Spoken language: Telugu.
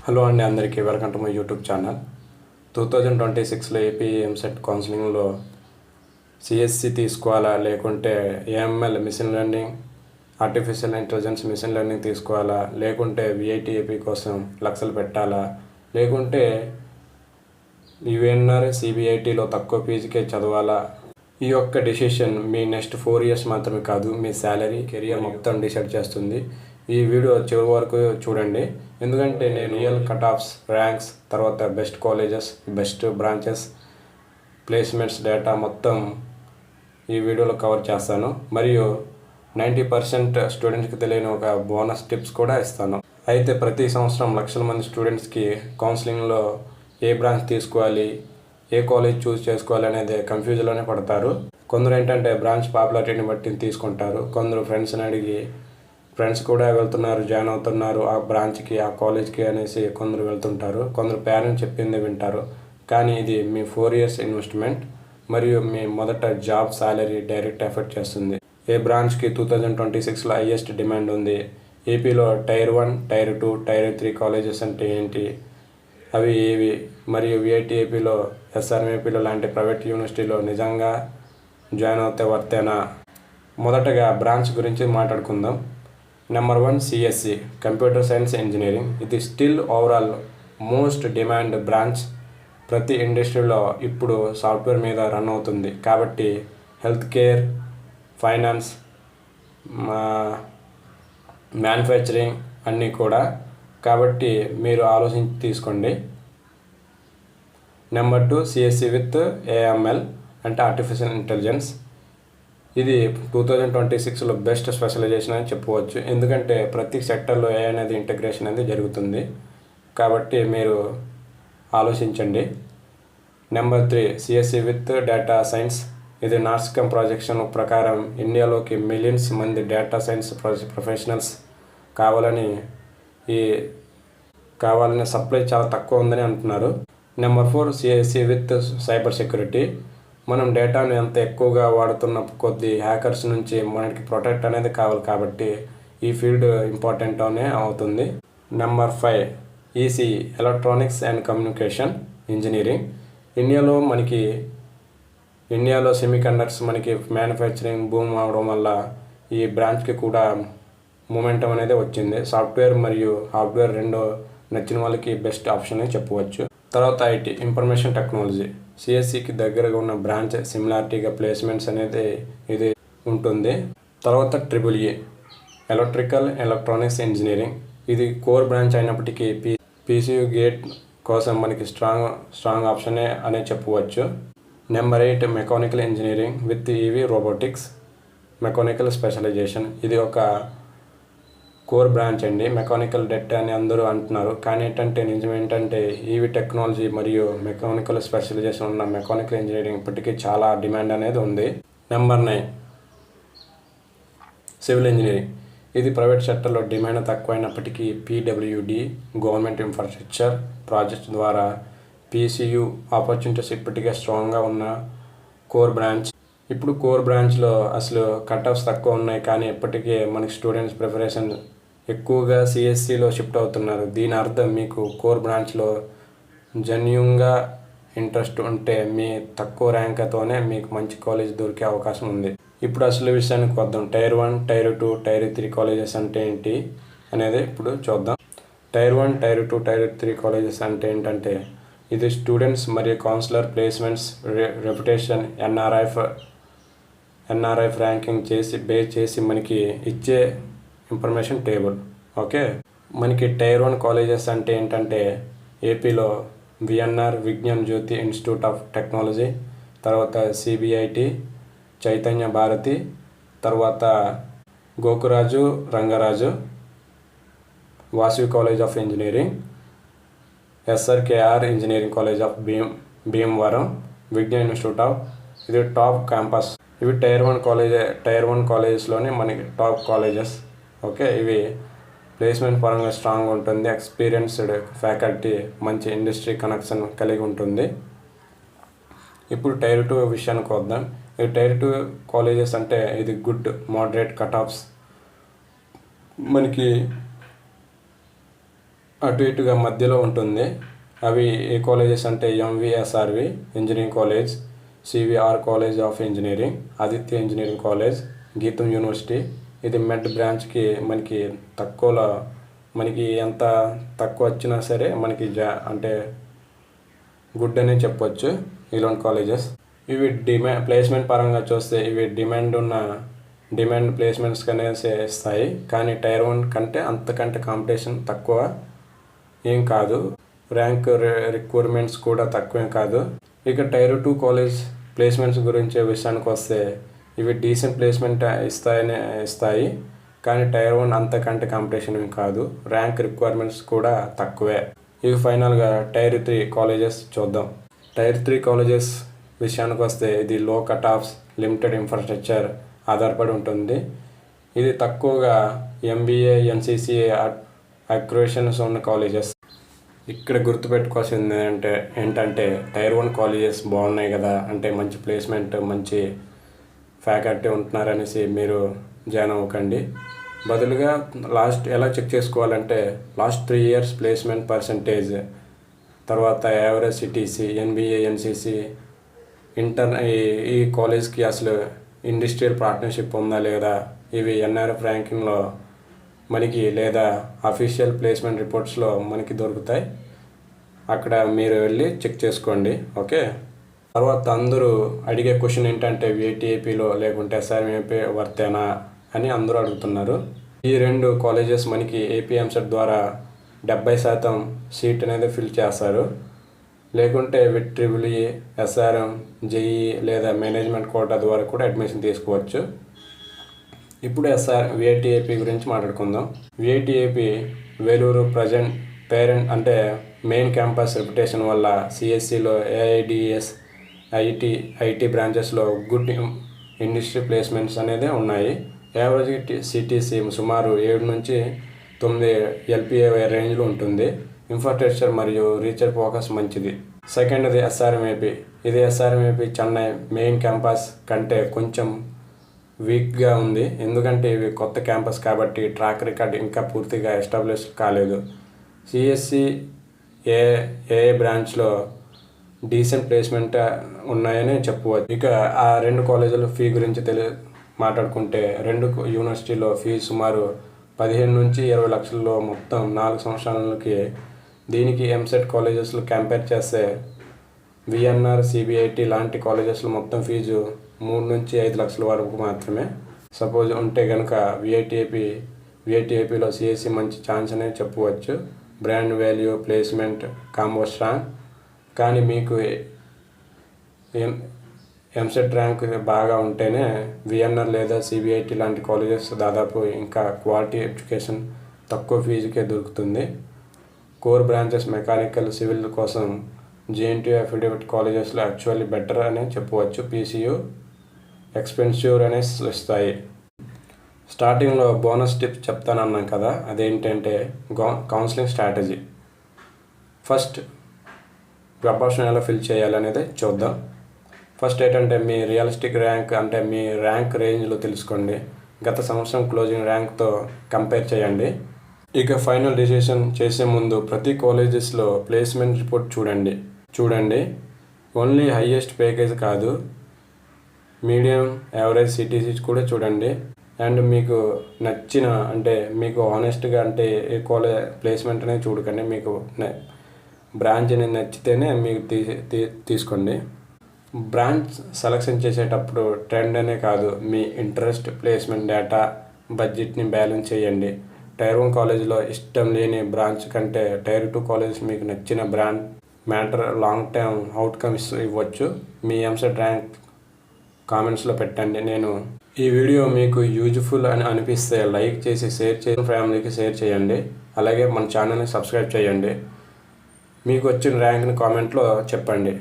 హలో అండి, అందరికీ welcome to my YouTube channel. 2026లో ఏపీ ఎంసెట్ కౌన్సిలింగ్లో సిఎస్సి తీసుకోవాలా, లేకుంటే AML machine learning, artificial intelligence machine learning తీసుకోవాలా, లేకుంటే విఐటి ఏపీ కోసం లక్షలు పెట్టాలా, లేకుంటే యుఎన్ఆర్ సిబిఐటిలో తక్కువ ఫీజుకే చదవాలా, ఈ యొక్క డెసిషన్ మీ నెక్స్ట్ 4 years మాత్రమే కాదు, మీ శాలరీ, కెరియర్ మొత్తం డిసైడ్ చేస్తుంది. ఈ వీడియో చివరి వరకు చూడండి, ఎందుకంటే నేను రియల్ కట్ ఆఫ్స్, ర్యాంక్స్, తర్వాత best colleges, best branches, placements data మొత్తం ఈ వీడియోలో కవర్ చేస్తాను. మరియు 90% స్టూడెంట్స్కి తెలియని ఒక బోనస్ టిప్స్ కూడా ఇస్తాను. అయితే ప్రతి సంవత్సరం లక్షల మంది స్టూడెంట్స్కి కౌన్సిలింగ్లో ఏ బ్రాంచ్ తీసుకోవాలి, ఏ కాలేజ్ చూస్ చేసుకోవాలి అనేది కన్ఫ్యూజన్లోనే పడతారు. కొందరు ఏంటంటే బ్రాంచ్ పాపులారిటీని బట్టి తీసుకుంటారు. కొందరు ఫ్రెండ్స్ని అడిగి ఫ్రెండ్స్ కూడా వెళ్తున్నారు, జాయిన్ అవుతున్నారు ఆ బ్రాంచ్కి, ఆ కాలేజ్కి అనేసి కొందరు వెళ్తుంటారు. కొందరు పేరెంట్స్ చెప్పింది వింటారు. కానీ ఇది మీ 4 years ఇన్వెస్ట్మెంట్ మరియు మీ మొదట జాబ్, సాలరీ డైరెక్ట్ ఎఫెక్ట్ చేస్తుంది. ఏ బ్రాంచ్కి 2026లో హైయెస్ట్ డిమాండ్ ఉంది, ఏపీలో టైర్ 1, టైర్ 2, టైర్ 3 కాలేజెస్ అంటే ఏంటి, అవి ఏవి, మరియు విఐటి ఏపీలో, ఎస్ఆర్ఎంఏపీలో లాంటి ప్రైవేట్ యూనివర్సిటీలో నిజంగా జాయిన్ అవుతే వర్తేనా. మొదటగా బ్రాంచ్ గురించి మాట్లాడుకుందాం. Number 1 CSE, computer science engineering. ఇది still overall most demand branch. ప్రతి ఇండస్ట్రీలో ఇప్పుడు సాఫ్ట్వేర్ మీద రన్ అవుతుంది కాబట్టి హెల్త్ కేర్, ఫైనాన్స్, మ్యానుఫ్యాక్చరింగ్ అన్నీ కూడా, కాబట్టి మీరు ఆలోచించి తీసుకోండి. నెంబర్ 2 సిఎస్సి విత్ ఏఎంఎల్ అంటే ఆర్టిఫిషియల్ ఇంటెలిజెన్స్. ఇది 2026లో బెస్ట్ స్పెషలైజేషన్ అని చెప్పవచ్చు, ఎందుకంటే ప్రతి సెక్టర్లో ఏ అనేది ఇంటిగ్రేషన్ అనేది జరుగుతుంది కాబట్టి మీరు ఆలోచించండి. Number 3 CSE with data science. ఇది నాస్కమ్ ప్రాజెక్షన్ ప్రకారం ఇండియాలోకి మిలియన్స్ మంది డేటా సైన్స్ ప్రొఫెషనల్స్ కావాలని సప్లై చాలా తక్కువ ఉందని అంటున్నారు. Number 4 CSE with cyber security. మనం డేటాను ఎంత ఎక్కువగా వాడుతున్న కొద్ది హ్యాకర్స్ నుంచి మనకి ప్రొటెక్ట్ అనేది కావాలి కాబట్టి ఈ ఫీల్డ్ ఇంపార్టెంట్ అనే అవుతుంది. Number 5 EC, electronics and communication engineering. ఇండియాలో సెమీకండక్టర్స్ మనకి మ్యానుఫ్యాక్చరింగ్ బూమ్ అవడం వల్ల ఈ బ్రాంచ్కి కూడా మూమెంటం అనేది వచ్చింది. సాఫ్ట్వేర్ మరియు హార్డ్వేర్ రెండు నచ్చిన వాళ్ళకి బెస్ట్ ఆప్షన్ అని చెప్పవచ్చు. తర్వాత ఐటీ, ఇన్ఫర్మేషన్ టెక్నాలజీ. సిఎస్సికి దగ్గరగా ఉన్న బ్రాంచ్, సిమిలారిటీగా ప్లేస్మెంట్స్ అనేది ఇది ఉంటుంది. తర్వాత EEE, ఎలక్ట్రికల్ ఎలక్ట్రానిక్స్ ఇంజనీరింగ్. ఇది కోర్ బ్రాంచ్ అయినప్పటికీ పీసీయూ గేట్ కోసం మనకి స్ట్రాంగ్ ఆప్షనే అనే చెప్పవచ్చు. Number 8 mechanical engineering with EV robotics, mechanical specialisation. ఇది ఒక కోర్ బ్రాంచ్ అండి. మెకానికల్ డెట్ అని అందరూ అంటున్నారు, కానీ నిజమేంటంటే ఈవీ టెక్నాలజీ మరియు మెకానికల్ స్పెషలైజేషన్ ఉన్న మెకానికల్ ఇంజనీరింగ్ ఇప్పటికీ చాలా డిమాండ్ అనేది ఉంది. Number 9 civil engineering. ఇది ప్రైవేట్ సెక్టర్లో డిమాండ్ తక్కువైనప్పటికీ పీడబ్ల్యూడి, గవర్నమెంట్ ఇన్ఫ్రాస్ట్రక్చర్ ప్రాజెక్ట్ ద్వారా పీసీయూ ఆపర్చునిటీస్ ఇప్పటికే స్ట్రాంగ్గా ఉన్న కోర్ బ్రాంచ్. ఇప్పుడు కోర్ బ్రాంచ్లో అసలు కట్ ఆఫ్స్ తక్కువ ఉన్నాయి, కానీ ఇప్పటికే మనకి స్టూడెంట్స్ ప్రిపరేషన్ ఎక్కువగా సిఎస్సిలో షిఫ్ట్ అవుతున్నారు. దీని అర్థం మీకు కోర్ బ్రాంచ్లో జెన్యూన్గా ఇంట్రెస్ట్ ఉంటే మీ తక్కువ ర్యాంక్తోనే మీకు మంచి కాలేజ్ దొరికే అవకాశం ఉంది. ఇప్పుడు అసలు విషయానికి వద్దాం. టైర్ 1, టైర్ 2, టైర్ 3 కాలేజెస్ అంటే ఏంటి అనేది ఇప్పుడు చూద్దాం. టైర్ 1, టైర్ 2, టైర్ 3 కాలేజెస్ అంటే ఏంటంటే ఇది స్టూడెంట్స్ మరియు counsellor placements, reputation, NRI ranking base చేసి మనకి ఇచ్చే ఇన్ఫర్మేషన్ టేబుల్. ఓకే, మనకి టైర్ 1 కాలేజెస్ అంటే ఏంటంటే ఏపీలో VNR, Vignan Jyothi institute of technology, తర్వాత సిబిఐటి, చైతన్య భారతి, తర్వాత Gokaraju Rangaraju, Vasavi college of engineering, SRKR engineering college of Bhimavaram, Vignan institute of, ఇది టాప్ క్యాంపస్. ఇవి టైర్ 1 కాలేజెస్లోనే మనకి టాప్ కాలేజెస్. ఓకే, ఇవి ప్లేస్మెంట్ పరంగా స్ట్రాంగ్ ఉంటుంది, ఎక్స్పీరియన్స్డ్ ఫ్యాకల్టీ, మంచి ఇండస్ట్రీ కనెక్షన్ కలిగి ఉంటుంది. ఇప్పుడు టైర్ 2 విషయానికి వద్దాం. ఈ టైర్ 2 కాలేజెస్ అంటే ఇది గుడ్ మోడరేట్ కట్ ఆఫ్స్. మనకి అటు ఇటుగా మధ్యలో ఉంటుంది. అవి ఏ కాలేజెస్ అంటే MVSRV engineering college, CVR college of engineering, Aditya engineering college, GITAM university. ఇది మెడ్ బ్రాంచ్కి మనకి తక్కువలో, మనకి ఎంత తక్కువ వచ్చినా సరే మనకి అంటే గుడ్ అని చెప్పొచ్చు ఇలాంటి కాలేజెస్. ఇవి ప్లేస్మెంట్ పరంగా చూస్తే ఇవి డిమాండ్ ప్లేస్మెంట్స్ అనేసి ఇస్తాయి. కానీ టైర్ 1 కంటే అంతకంటే కాంపిటీషన్ తక్కువ ఏం కాదు. ర్యాంక్ రిక్వైర్మెంట్స్ కూడా తక్కువేం కాదు. ఇక టైర్ 2 కాలేజ్ ప్లేస్మెంట్స్ గురించి విషయానికి వస్తే ఇవి డీసెంట్ ప్లేస్మెంట్ ఇస్తాయి. కానీ టైర్ 1 అంతకంటే కాంపిటీషన్ ఏం కాదు. ర్యాంక్ రిక్వైర్మెంట్స్ కూడా తక్కువే. ఇవి ఫైనల్గా టైర్ 3 కాలేజెస్ చూద్దాం. టైర్ 3 కాలేజెస్ విషయానికి వస్తే ఇది లో కట్ ఆఫ్స్, లిమిటెడ్ ఇన్ఫ్రాస్ట్రక్చర్ ఆధారపడి ఉంటుంది. ఇది తక్కువగా ఎంబీఏ, ఎన్సీసీ అక్రిడిటేషన్స్ ఉన్న కాలేజెస్. ఇక్కడ గుర్తుపెట్టుకోవాల్సింది ఏంటంటే టైర్ 1 కాలేజెస్ బాగున్నాయి కదా అంటే మంచి ప్లేస్మెంట్, మంచి ఫ్యాకల్టీ ఉంటున్నారనేసి మీరు జాయిన్ అవ్వకండి. బదులుగా ఎలా చెక్ చేసుకోవాలంటే లాస్ట్ 3 years ప్లేస్మెంట్ పర్సంటేజ్, తర్వాత యావరేజ్ సిటీసీ, ఎన్బీఏ, ఎన్సీసీ, ఈ కాలేజ్కి అసలు ఇండస్ట్రియల్ పార్ట్నర్షిప్ ఉందా లేదా, ఇవి ఎన్ఆర్ఎఫ్ ర్యాంకింగ్లో మనకి లేదా అఫీషియల్ ప్లేస్మెంట్ రిపోర్ట్స్లో మనకి దొరుకుతాయి. అక్కడ మీరు వెళ్ళి చెక్ చేసుకోండి. ఓకే. తర్వాత అందరూ అడిగే క్వశ్చన్ ఏంటంటే విఐటిఏపీలో లేకుంటే ఎస్ఆర్ఎంఏపీ వర్తేనా అని అందరూ అడుగుతున్నారు. ఈ 2 కాలేజెస్ మనకి ఏపీ ఎంసెట్ ద్వారా 70% సీట్ అనేది ఫిల్ చేస్తారు. లేకుంటే విట్రిబులి, ఎస్ఆర్ఎం, జేఈ లేదా మేనేజ్మెంట్ కోటా ద్వారా కూడా అడ్మిషన్ తీసుకోవచ్చు. ఇప్పుడు విఐటిఏపీ గురించి మాట్లాడుకుందాం. విఐటిఏపీ వేలూరు పేరెంట్ అంటే మెయిన్ క్యాంపస్ రెప్యుటేషన్ వల్ల సిఎస్సిలో ఏఐడిఎస్, ఐటీ బ్రాంచెస్లో గుడ్ ఇండస్ట్రీ ప్లేస్మెంట్స్ అనేది ఉన్నాయి. యావరేజ్ సిటీసీ సుమారు 7 నుంచి 9 LPA రేంజ్లో ఉంటుంది. ఇన్ఫ్రాస్ట్రక్చర్ మరియు రీసెర్చ్ ఫోకస్ మంచిది. సెకండ్ది ఎస్ఆర్ఎంఏపీ. ఇది ఎస్ఆర్ఎంఏపీ చెన్నై మెయిన్ క్యాంపస్ కంటే కొంచెం వీక్గా ఉంది. ఎందుకంటే ఇవి కొత్త క్యాంపస్ కాబట్టి ట్రాక్ రికార్డ్ ఇంకా పూర్తిగా ఎస్టాబ్లిష్ కాలేదు. సిఎస్సి ఏ బ్రాంచ్లో డీసెంట్ ప్లేస్మెంట్ ఉన్నాయని చెప్పవచ్చు. ఇక ఆ 2 కాలేజీల ఫీ గురించి మాట్లాడుకుంటే 2 యూనివర్సిటీలో ఫీజు సుమారు 15 నుంచి 20 లక్షల్లో మొత్తం 4 సంవత్సరాలకి. దీనికి ఎంసెట్ కాలేజెస్లో కంపేర్ చేస్తే విఎన్ఆర్, సిబిఐటి లాంటి కాలేజెస్లో మొత్తం ఫీజు 3 నుంచి 5 లక్షల వరకు మాత్రమే. సపోజ్ ఉంటే కనుక విఐటిఏపీలో సిఎస్సి మంచి ఛాన్స్ అనేది చెప్పవచ్చు. Brand value, placement combo strong. కానీ మీకు ఎంసెట్ ర్యాంక్ బాగా ఉంటేనే విఎన్ఆర్ లేదా సిబిఐటి లాంటి కాలేజెస్ దాదాపు ఇంకా క్వాలిటీ ఎడ్యుకేషన్ తక్కువ ఫీజుకే దొరుకుతుంది. కోర్ బ్రాంచెస్ మెకానికల్, సివిల్ కోసం జేఎన్టీయూ అఫిడవిట్ కాలేజెస్లో యాక్చువల్లీ బెటర్ అనే చెప్పవచ్చు. పీసీయూ ఎక్స్పెన్సివ్ అనే ఇస్తాయి. స్టార్టింగ్లో బోనస్ టిప్స్ చెప్తానన్నాం కదా, అదేంటంటే కౌన్సిలింగ్ స్ట్రాటజీ. ఫస్ట్ ప్రపోర్షన్ ఎలా ఫిల్ చేయాలనేది చూద్దాం. ఫస్ట్ ఏంటంటే మీ రియలిస్టిక్ ర్యాంక్ అంటే మీ ర్యాంక్ రేంజ్లో తెలుసుకోండి. గత సంవత్సరం క్లోజింగ్ ర్యాంక్తో కంపేర్ చేయండి. ఇక ఫైనల్ డిసిషన్ చేసే ముందు ప్రతి కాలేజెస్లో ప్లేస్మెంట్ రిపోర్ట్ చూడండి. ఓన్లీ హైయెస్ట్ ప్యాకేజ్ కాదు, మీడియం, యావరేజ్ సిటీసీ కూడా చూడండి. అండ్ మీకు నచ్చిన అంటే మీకు ఆనెస్ట్గా అంటే ఏ కాలేజ్ ప్లేస్మెంట్ అనేది చూడకండి. మీకు బ్రాంచ్ అనేది నచ్చితేనే మీకు తీసుకోండి. బ్రాంచ్ సెలెక్షన్ చేసేటప్పుడు ట్రెండ్ అనే కాదు, మీ ఇంట్రెస్ట్, ప్లేస్మెంట్ డేటా, బడ్జెట్ని బ్యాలెన్స్ చేయండి. టైర్ 1 కాలేజీలో ఇష్టం లేని బ్రాంచ్ కంటే టైర్ 2 కాలేజ్ మీకు నచ్చిన brand matter long term outcomes ఇవ్వచ్చు. మీ ఎంసెట్ ర్యాంక్ కామెంట్స్లో పెట్టండి. ఈ వీడియో మీకు యూజ్ఫుల్ అని అనిపిస్తే లైక్ చేసి షేర్ చేసి ఫ్యామిలీకి షేర్ చేయండి. అలాగే మన ఛానల్ని సబ్స్క్రైబ్ చేయండి. మీకు వచ్చిన ర్యాంక్ని కామెంట్లో చెప్పండి.